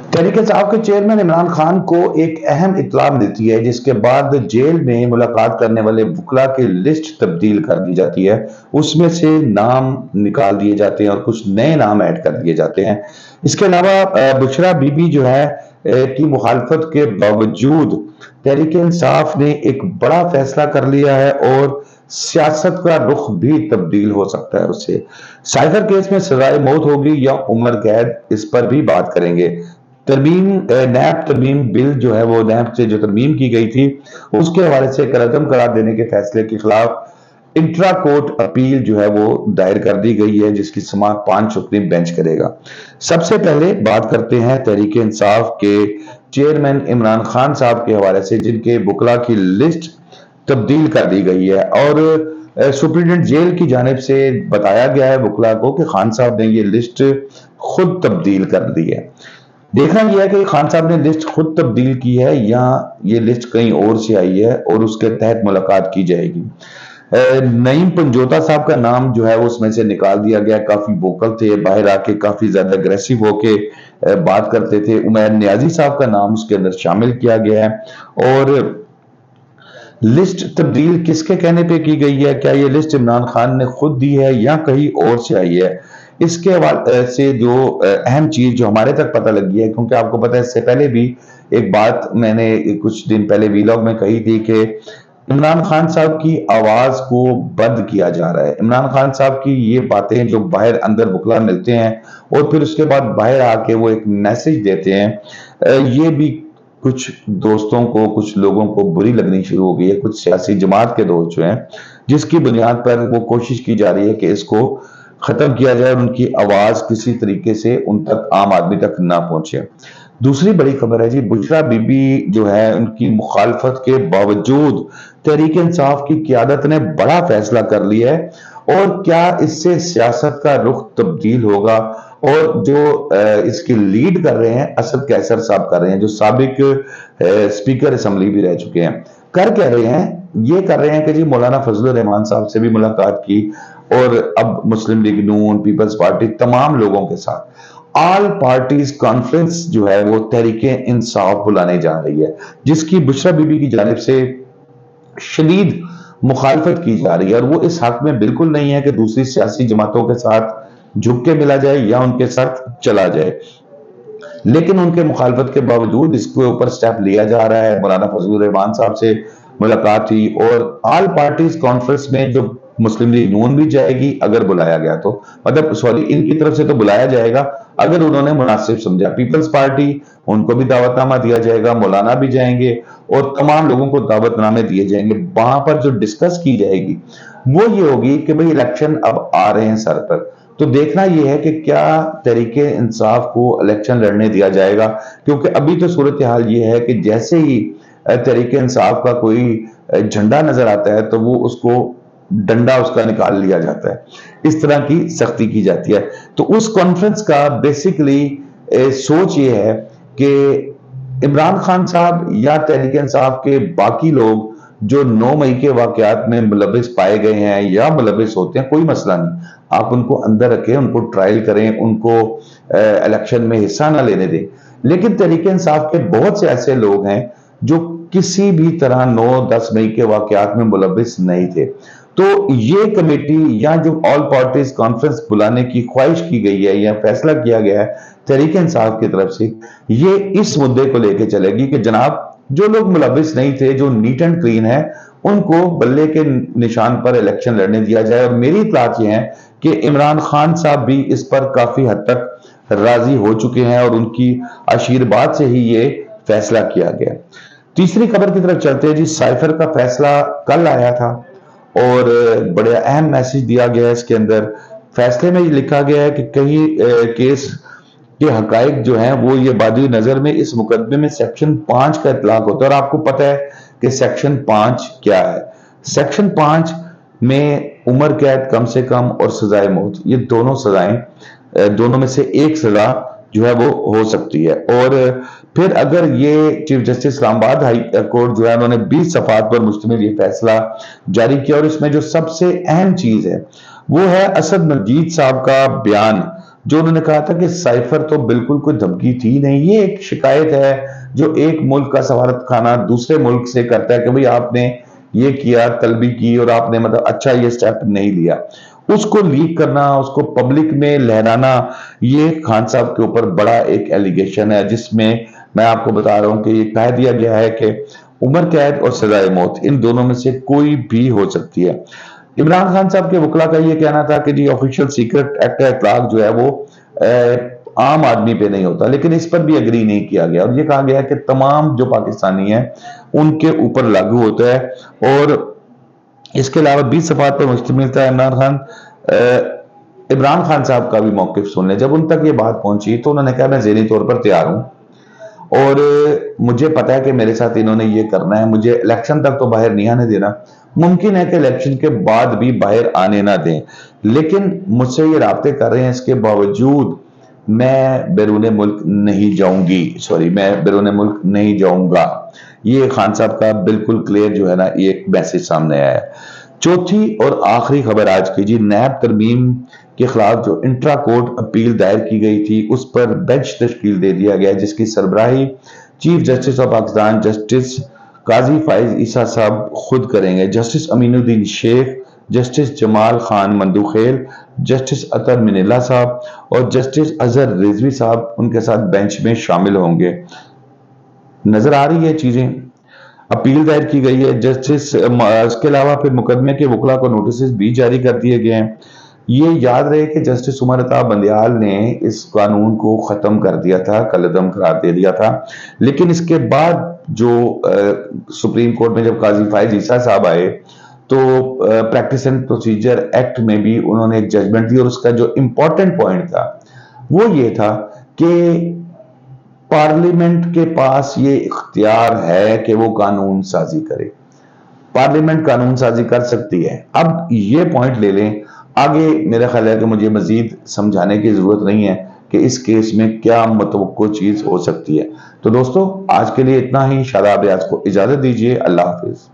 तहरीक इंसाफ के चेयरमैन इमरान खान को एक अहम इत्तला मिलती है, जिसके बाद जेल में मुलाकात करने वाले वकला की लिस्ट तब्दील कर दी जाती है। उसमें से नाम निकाल दिए जाते हैं और कुछ नए नाम ऐड कर दिए जाते हैं। इसके अलावा बुशरा बीबी जो है की मुखालफत के बावजूद तहरीक इंसाफ ने एक बड़ा फैसला कर लिया है और सियासत का रुख भी तब्दील हो सकता है उससे। साइफर केस में सजाए मौत होगी या उम्र कैद, इस पर भी बात करेंगे। तरमीम नैब तरमीम बिल जो है वो नैब से जो तरमीम की गई थी उसके हवाले से कलअदम करार देने के फैसले के खिलाफ इंट्रा कोर्ट अपील जो है वो दायर कर दी गई है, जिसकी समाअत 5 रुकनी बेंच करेगा। सबसे पहले बात करते हैं तहरीक इंसाफ के चेयरमैन इमरान खान साहब के हवाले से, जिनके वकला की लिस्ट तब्दील कर दी गई है और सुप्रीडेंट जेल की जानिब से बताया गया है वकला को कि खान साहब ने ये लिस्ट खुद तब्दील कर दी है। देखना यह है कि खान साहब ने लिस्ट खुद तब्दील की है या ये लिस्ट कहीं और से आई है और उसके तहत मुलाकात की जाएगी। नईम पंजोता साहब का नाम जो है वो उसमें से निकाल दिया गया। काफी वोकल थे, बाहर आके काफी ज्यादा अग्रेसिव होके बात करते थे। उमैर नियाजी साहब का नाम उसके अंदर शामिल किया गया है। और लिस्ट तब्दील किसके कहने पे की गई है? क्या ये लिस्ट इमरान खान ने खुद दी है या कहीं और से आई है? इसके हवाले से जो अहम चीज जो हमारे तक पता लगी है, क्योंकि आपको पता है इससे पहले भी एक बात मैंने कुछ दिन पहले वीलॉग में कही थी कि इमरान खान साहब की आवाज को बंद किया जा रहा है। इमरान खान साहब की ये बातें जो बाहर अंदर वकला मिलते हैं और फिर उसके बाद बाहर आके वो एक मैसेज देते हैं, ये भी कुछ दोस्तों को, कुछ लोगों को बुरी लगनी शुरू हो गई है। कुछ सियासी जमात के दोस्त जो हैं, जिसकी बुनियाद पर वो कोशिश की जा रही है कि इसको खत्म किया जाए और उनकी आवाज किसी तरीके से उन तक, आम आदमी तक ना पहुंचे। दूसरी बड़ी खबर है जी, बुशरा बीबी जो है उनकी मुखालफत के बावजूद तहरीक इंसाफ की क़यादत ने बड़ा फैसला कर लिया है। और क्या इससे सियासत का रुख तब्दील होगा? और जो इसकी लीड कर रहे हैं असद कैसर साहब कर रहे हैं, जो साबिक स्पीकर असेंबली भी रह चुके हैं, कर क्या रहे हैं? ये कर रहे हैं कि जी मौलाना फजल रहमान साहब से भी मुलाकात की और अब मुस्लिम लीग नून, पीपल्स पार्टी, तमाम लोगों के साथ ऑल पार्टीज कॉन्फ्रेंस जो है वो तहरीक इंसाफ बुलाने जा रही है, जिसकी बुशरा बीबी की जानिब से शदीद मुखालफत की जा रही है। और वो इस हक में बिल्कुल नहीं है कि दूसरी सियासी जमातों के साथ झुक के मिला जाए या उनके साथ चला जाए, लेकिन उनके मुखालफत के बावजूद इसके ऊपर स्टेप लिया जा रहा है। मौलाना फजलुर रहमान साहब से मुलाकात हुई और ऑल पार्टीज कॉन्फ्रेंस में जो मुस्लिम लीग नून भी जाएगी अगर बुलाया गया तो, मतलब सॉरी, इनकी तरफ से तो बुलाया जाएगा अगर उन्होंने मुनासिब समझा। पीपल्स पार्टी, उनको भी दावतनामा दिया जाएगा, मौलाना भी जाएंगे और तमाम लोगों को दावतनामे दिए जाएंगे। वहां पर जो डिस्कस की जाएगी वो ये होगी कि भाई इलेक्शन अब आ रहे हैं सर पर, तो देखना यह है कि क्या तहरीक इंसाफ को इलेक्शन लड़ने दिया जाएगा। क्योंकि अभी तो सूरत हाल ये है कि जैसे ही तहरीक इंसाफ का कोई झंडा नजर आता है तो वो उसको डंडा उसका निकाल लिया जाता है, इस तरह की सख्ती की जाती है। तो उस कॉन्फ्रेंस का बेसिकली सोच ये है कि इमरान खान साहब या तहरीक इंसाफ के बाकी लोग जो 9 मई के वाकयात में मुलविस पाए गए हैं या मुलविस होते हैं, कोई मसला नहीं, आप उनको अंदर रखें, उनको ट्रायल करें, उनको इलेक्शन में हिस्सा ना लेने दें। लेकिन तहरीक इंसाफ के बहुत से ऐसे लोग हैं जो किसी भी तरह 9-10 मई के वाकयात में मुलविस नहीं थे। तो ये कमेटी या जो ऑल पार्टीज कॉन्फ्रेंस बुलाने की ख्वाहिश की गई है या फैसला किया गया है तहरीक इंसाफ की तरफ से, ये इस मुद्दे को लेकर चलेगी कि जनाब जो लोग मुलविस नहीं थे, जो नीट एंड क्लीन है, उनको बल्ले के निशान पर इलेक्शन लड़ने दिया जाए। और मेरी इत्तलात ये है कि इमरान खान साहब भी इस पर काफी हद तक राजी हो चुके हैं और उनकी आशीर्वाद से ही ये फैसला किया गया। तीसरी खबर की तरफ चलते हैं जी। साइफर का फैसला कल आया था और बड़े अहम मैसेज दिया गया है इसके अंदर। फैसले में लिखा गया है कि कई केस के हकाइक जो हैं वो ये बादी नजर में इस मुकदमे में सेक्शन 5 का इतलाक होता है। और आपको पता है कि सेक्शन 5 क्या है। सेक्शन 5 में उम्र कैद कम से कम और सजाए मौत, ये दोनों सजाएं, दोनों में से एक सजा जो है वो हो सकती है। और फिर अगर ये chief justice Islamabad high court जो है उन्होंने 20 सफात पर मुश्तमिल ये फैसला जारी किया और इसमें जो सबसे अहम चीज है वो है असद मजीद साहब का बयान, جو انہوں نے کہا تھا کہ سائفر تو بالکل کوئی دھمکی تھی نہیں، یہ ایک شکایت ہے جو ایک ملک کا سفارت خانہ دوسرے ملک سے کرتا ہے کہ بھئی آپ نے یہ کیا، طلبی کی، اور آپ نے مطلب اچھا یہ سٹیپ نہیں لیا، اس کو لیک کرنا، اس کو پبلک میں لہرانا، یہ خان صاحب کے اوپر بڑا ایک ایلیگیشن ہے، جس میں آپ کو بتا رہا ہوں کہ یہ کہہ دیا گیا ہے کہ عمر قید اور سزائے موت ان دونوں میں سے کوئی بھی ہو سکتی ہے۔ عمران خان صاحب کے وکلا کا یہ کہنا تھا کہ جی آفیشیل سیکرٹ ایکٹ اطلاق جو ہے وہ عام آدمی پہ نہیں ہوتا، لیکن اس پر بھی اگری نہیں کیا گیا، اور یہ کہا گیا کہ تمام جو پاکستانی ہیں ان کے اوپر لاگو ہوتا ہے۔ اور اس کے علاوہ 20 صفحات پر مشتمل تھا عمران خان صاحب کا بھی موقف سن لیں۔ جب ان تک یہ بات پہنچی تو انہوں نے کہا میں ذہنی طور پر تیار ہوں، اور مجھے پتا ہے کہ میرے ساتھ انہوں نے یہ کرنا ہے، مجھے الیکشن تک تو باہر نہیں آنے دینا، ممکن ہے کہ الیکشن کے بعد بھی باہر آنے نہ دیں، لیکن مجھ سے یہ رابطے کر رہے ہیں، اس کے باوجود میں بیرون ملک نہیں جاؤں گی، میں بیرون ملک نہیں جاؤں گا۔ یہ خان صاحب کا بالکل کلیئر جو ہے نا یہ میسج سامنے آیا ہے۔ چوتھی اور آخری خبر آج کی، جی نیب ترمیم کے خلاف جو انٹرا کورٹ اپیل دائر کی گئی تھی اس پر بینچ تشکیل دے دیا گیا، جس کی سربراہی chief justice of Pakistan justice قاضی فائز عیسیٰ صاحب خود کریں گے۔ جسٹس امین الدین شیخ، جسٹس جمال خان مندوخیل، جسٹس عطر منیلا صاحب اور جسٹس اظہر رضوی صاحب ان کے ساتھ بینچ میں شامل ہوں گے۔ نظر آ رہی ہے چیزیں، اپیل دائر کی گئی ہے جسٹس، اس کے علاوہ پھر مقدمے کے وکلا کو نوٹسز بھی جاری کر دیے گئے ہیں۔ یہ یاد رہے کہ جسٹس عمر عطا بندیال نے اس قانون کو ختم کر دیا تھا، کالعدم قرار دے دیا تھا، لیکن اس کے بعد جو سپریم کورٹ میں جب قاضی فائز عیسیٰ صاحب آئے تو پریکٹس اینڈ پروسیجر ایکٹ میں بھی انہوں نے ایک ججمنٹ دی، اور اس کا جو امپورٹنٹ پوائنٹ تھا وہ یہ تھا کہ پارلیمنٹ کے پاس یہ اختیار ہے کہ وہ قانون سازی کرے، پارلیمنٹ قانون سازی کر سکتی ہے۔ اب یہ پوائنٹ لے لیں، آگے میرا خیال ہے کہ مجھے مزید سمجھانے کی ضرورت نہیں ہے کہ اس کیس میں کیا متوقع چیز ہو سکتی ہے۔ تو دوستو آج کے لیے اتنا ہی، شاداب ریاض کو اجازت دیجیے، اللہ حافظ۔